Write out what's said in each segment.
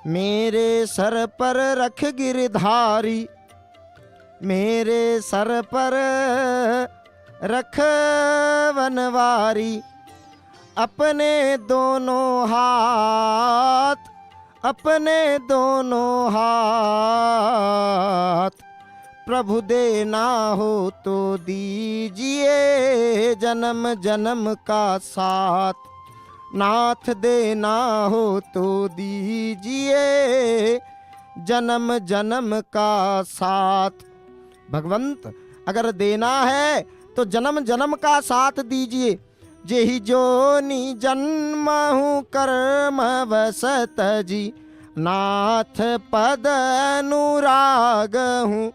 मेरे सर पर रख गिरधारी, मेरे सर पर रख वनवारी, अपने दोनों हाथ, अपने दोनों हाथ, प्रभु देना हो तो दीजिए जन्म जन्म का साथ, नाथ देना हो तो दीजिए जन्म जन्म का साथ। भगवंत अगर देना है तो जन्म जन्म का साथ दीजिए। जेहि जोनि जन्म हूँ कर्म वसत जी, नाथ पद अनुराग हूँ।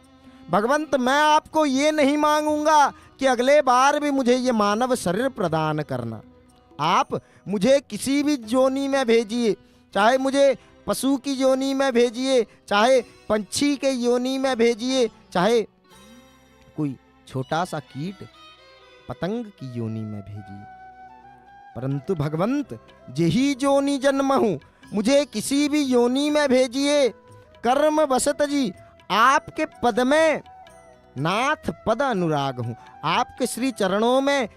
भगवंत मैं आपको ये नहीं मांगूंगा कि अगले बार भी मुझे ये मानव शरीर प्रदान करना। आप मुझे किसी भी जोनी में भेजिए, चाहे मुझे पशु की योनि में भेजिए, चाहे पंछी के योनि में भेजिए, चाहे कोई छोटा सा कीट पतंग की योनि में भेजिए, परंतु भगवंत जेही जोनी जन्म हूँ, मुझे किसी भी योनि में भेजिए। कर्म वसत जी, आपके पद में नाथ पद अनुराग हूँ, आपके श्री चरणों में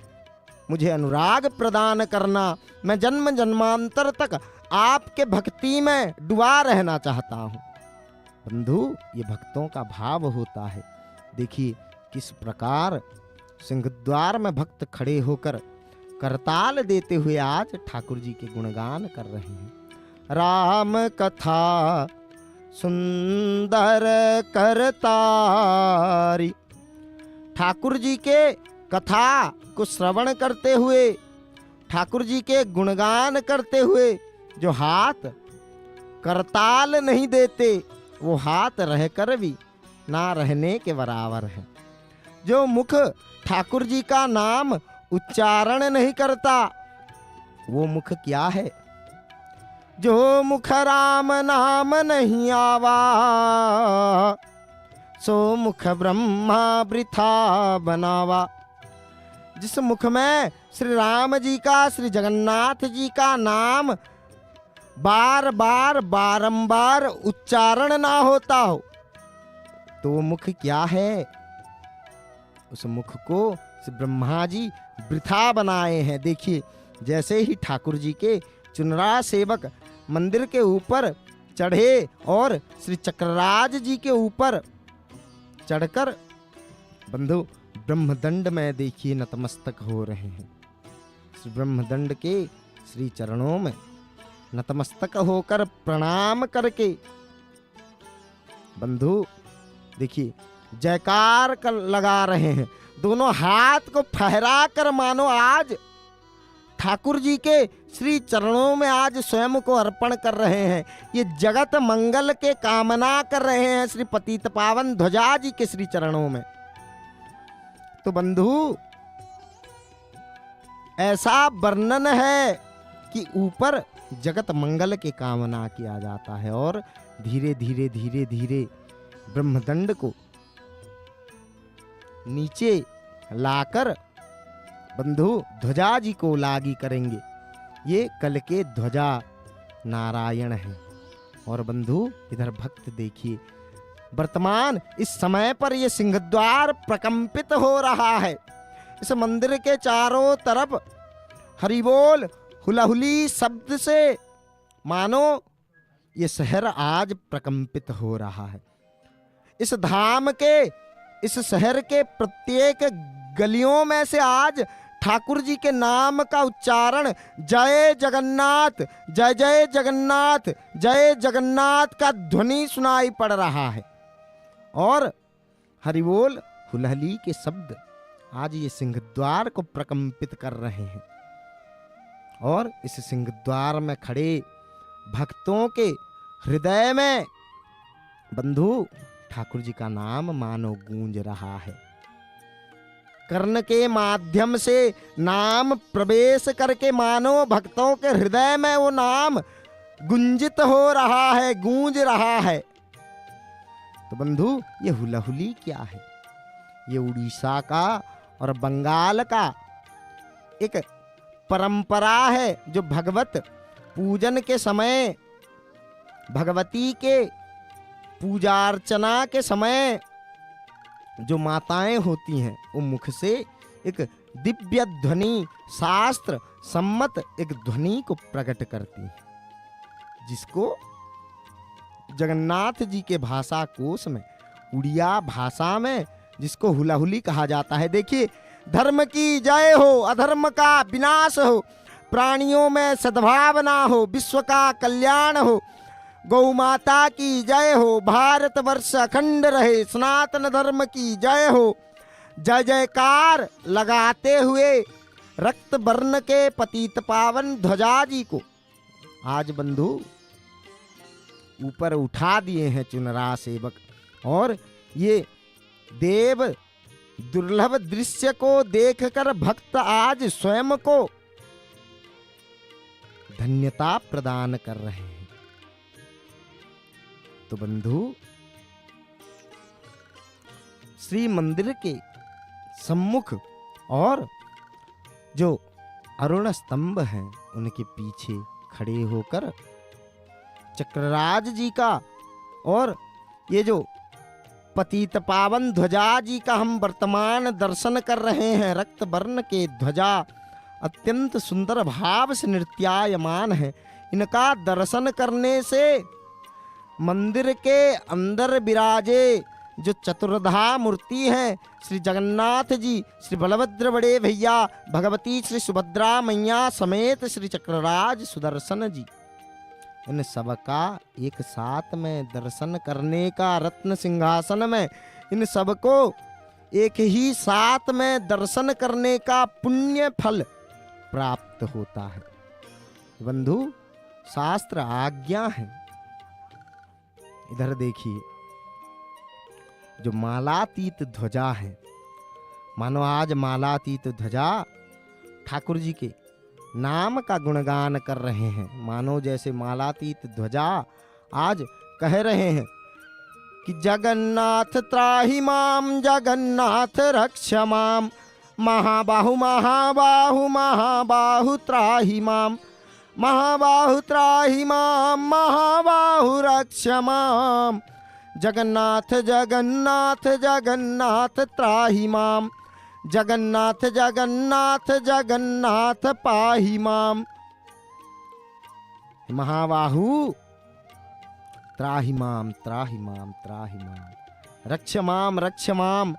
मुझे अनुराग प्रदान करना। मैं जन्म जन्मांतर तक आपके भक्ति में डुबा रहना चाहता हूँ। बंधु, ये भक्तों का भाव होता है। देखिए किस प्रकार सिंहद्वार में भक्त खड़े होकर करताल देते हुए आज ठाकुर जी के गुणगान कर रहे हैं। राम कथा सुंदर करतारी, ठाकुर जी के कथा को श्रवण करते हुए, ठाकुर जी के गुणगान करते हुए जो हाथ करताल नहीं देते, वो हाथ रहकर भी ना रहने के बराबर है। जो मुख ठाकुर जी का नाम उच्चारण नहीं करता, वो मुख क्या है? जो मुख राम नाम नहीं आवा, सो मुख ब्रह्मा वृथा बनावा। जिस मुख में श्री राम जी का, श्री जगन्नाथ जी का नाम बार बार बारंबार उच्चारण ना होता हो, तो वो मुख क्या है? उस मुख को श्री ब्रह्मा जी वृथा बनाए हैं। देखिए जैसे ही ठाकुर जी के चुनरा सेवक मंदिर के ऊपर चढ़े और श्री चक्रराज जी के ऊपर चढ़कर बंधु ब्रह्मदंड में देखिए नतमस्तक हो रहे हैं। श्री ब्रह्मदंड के श्री चरणों में नतमस्तक होकर प्रणाम करके बंधु देखिए जयकार कर लगा रहे हैं। दोनों हाथ को फहरा कर मानो आज ठाकुर जी के श्री चरणों में आज स्वयं को अर्पण कर रहे हैं। ये जगत मंगल के कामना कर रहे हैं श्री पतित पावन ध्वजा जी के श्री चरणों में। तो बंधु ऐसा वर्णन है कि ऊपर जगत मंगल के कामना किया जाता है और धीरे धीरे धीरे धीरे ब्रह्मदंड को नीचे लाकर बंधु ध्वजा जी को लागी करेंगे। ये कल के ध्वजा नारायण हैं। और बंधु इधर भक्त देखिए वर्तमान इस समय पर ये सिंहद्वार प्रकंपित हो रहा है। इस मंदिर के चारों तरफ हरिबोल हुलाहुली शब्द से मानो ये शहर आज प्रकंपित हो रहा है। इस धाम के, इस शहर के प्रत्येक गलियों में से आज ठाकुर जी के नाम का उच्चारण जय जगन्नाथ, जय जय जगन्नाथ, जय जगन्नाथ का ध्वनि सुनाई पड़ रहा है। और हरिबोल हुलहली के शब्द आज ये सिंहद्वार को प्रकंपित कर रहे हैं। और इस सिंहद्वार में खड़े भक्तों के हृदय में बंधु ठाकुर जी का नाम मानो गूंज रहा है। कर्ण के माध्यम से नाम प्रवेश करके मानो भक्तों के हृदय में वो नाम गुंजित हो रहा है, गूंज रहा है। तो बंधु ये हुलाहुली क्या है? ये उड़ीसा का और बंगाल का एक परंपरा है जो भगवत पूजन के समय भगवती के पूजा अर्चना के समय जो माताएं होती हैं वो मुख से एक दिव्य ध्वनि, शास्त्र सम्मत एक ध्वनि को प्रकट करती हैं, जिसको जगन्नाथ जी के भाषा कोश में, उड़िया भाषा में जिसको हुलाहुली कहा जाता है। देखिए, धर्म की जय हो, अधर्म का विनाश हो, प्राणियों में सद्भावना हो, विश्व का कल्याण हो, गौ माता की जय हो, भारत वर्ष अखंड रहे, सनातन धर्म की जय हो। जय जयकार लगाते हुए रक्त वर्ण के पतित पावन ध्वजा जी को आज बंधु ऊपर उठा दिए हैं चुनरा सेवक, और ये देव दुर्लभ दृश्य को देखकर भक्त आज स्वयं को धन्यता प्रदान कर रहे हैं। तो बंधु, श्री मंदिर के सम्मुख और जो अरुण स्तंभ हैं उनके पीछे खड़े होकर चक्रराज जी का और ये जो पतित पावन ध्वजा जी का हम वर्तमान दर्शन कर रहे हैं। रक्त वर्ण के ध्वजा अत्यंत सुंदर भाव से नृत्यायमान है। इनका दर्शन करने से मंदिर के अंदर विराजे जो चतुर्धा मूर्ति हैं, श्री जगन्नाथ जी, श्री बलभद्र बड़े भैया, भगवती श्री सुभद्रा मैया समेत श्री चक्रराज सुदर्शन जी, इन सबका एक साथ में दर्शन करने का, रत्न सिंहासन में इन सबको एक ही साथ में दर्शन करने का पुण्य फल प्राप्त होता है। बंधु, शास्त्र आज्ञा है। इधर देखिए, जो मालातीत ध्वजा है, मानो आज मालातीत ध्वजा ठाकुर जी के नाम का गुणगान कर रहे हैं। मानो जैसे मालातीत ध्वजा आज कह रहे हैं कि जगन्नाथ त्राहि माम, जगन्नाथ रक्ष माम, महाबाहु महाबाहु महाबाहु त्राहि माम, महाबाहु त्राहि माम, महाबाहु रक्ष माम, जगन्नाथ जगन्नाथ जगन्नाथ त्राहि माम, जगन्नाथ जगन्नाथ जगन्नाथ पाहि माम। महाबाहु त्राहि माम त्राहि माम त्राहि माम, रक्ष माम।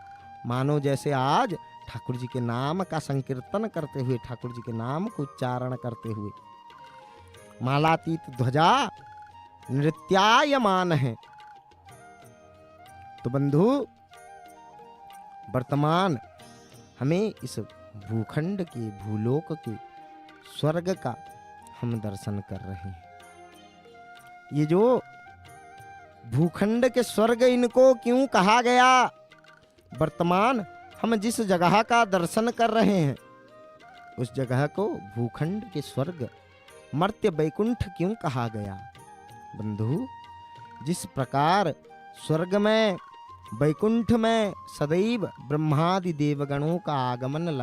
मानो जैसे आज ठाकुर जी के नाम का संकीर्तन करते हुए, ठाकुर जी के नाम को उच्चारण करते हुए मालातीत ध्वजा नृत्यायमान है। तो बंधु, वर्तमान हमें इस भूखंड के, भूलोक के स्वर्ग का हम दर्शन कर रहे हैं। ये जो भूखंड के स्वर्ग, इनको क्यों कहा गया? वर्तमान हम जिस जगह का दर्शन कर रहे हैं उस जगह को भूखंड के स्वर्ग, मर्त्य वैकुंठ क्यों कहा गया? बंधु, जिस प्रकार स्वर्ग में, वैकुंठ में सदैव ब्रह्मादि देवगणों का आगमन